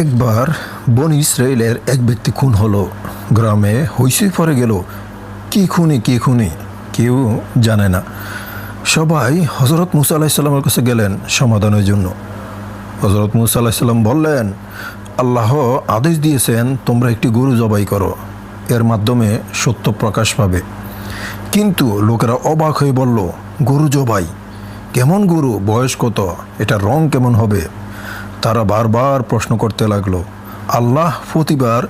একবার বনি ইসরায়েলের এক ব্যক্তি খুন হলো। গ্রামে হইচই পড়ে গেল। কি খুনি কেউ জানে না। সবাই হজরত মুসা আলাহিসাল্লামের কাছে গেলেন সমাধানের জন্য। হজরত মুসা আলাহিসাল্লাম বললেন, আল্লাহ আদেশ দিয়েছেন তোমরা একটি গরু জবাই করো, এর মাধ্যমে সত্য প্রকাশ পাবে। কিন্তু লোকেরা অবাক হয়ে বলল, গরু জবাই? কেমন গরু? বয়স কত? এটার রং কেমন হবে? তারা বারবার প্রশ্ন করতে লাগলো। আল্লাহ প্রতিবার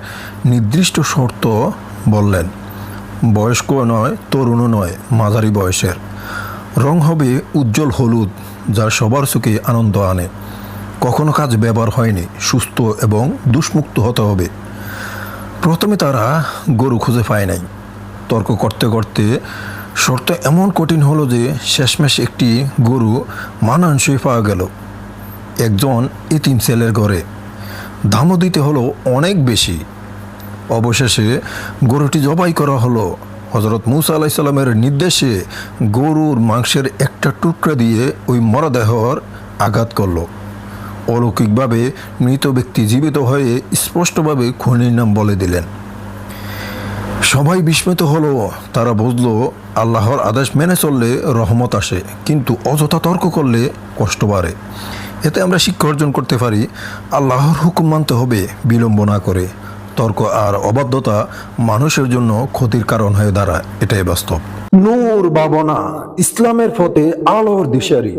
নির্দিষ্ট শর্ত বললেন, বয়স্ক নয়, তরুণও নয়, মাঝারি বয়সের। রং হবে উজ্জ্বল হলুদ, যা সবার চোখে আনন্দ আনে। কখনো কাজ ব্যবহার হয়নি, সুস্থ এবং দুষ্মুক্ত হতে হবে। প্রথমে তারা গরু খুঁজে পায় নাই। তর্ক করতে করতে শর্ত এমন কঠিন হলো যে শেষমেশ একটি গরু মানানসই পাওয়া গেল, একজন এতিম ছেলের ঘরে। দামও দিতে হলো অনেক বেশি। অবশেষে গরুটি জবাই করা হলো। হজরত মুসা আলাইসাল্লামের নির্দেশে গরুর মাংসের একটা টুকরা দিয়ে ওই মরদেহর আঘাত করলো। অলৌকিকভাবে মৃত ব্যক্তি জীবিত হয়ে স্পষ্টভাবে খুনির নাম বলে দিলেন। সবাই বিস্মিত হলো। তারা বুঝলো আল্লাহর আদেশ মেনে চললে রহমত আসে, কিন্তু অযথা তর্ক করলে কষ্ট বাড়ে। এতে আমরা শিক্ষা অর্জন করতে পারি, আল্লাহর হুকুম মানতে হবে বিলম্ব না করে। তর্ক আর অবাধ্যতা মানুষের জন্য ক্ষতির কারণ হয়ে দাঁড়ায়, এটাই বাস্তব। নূর ভাবনা, ইসলামের পথে আলোর দিশারি।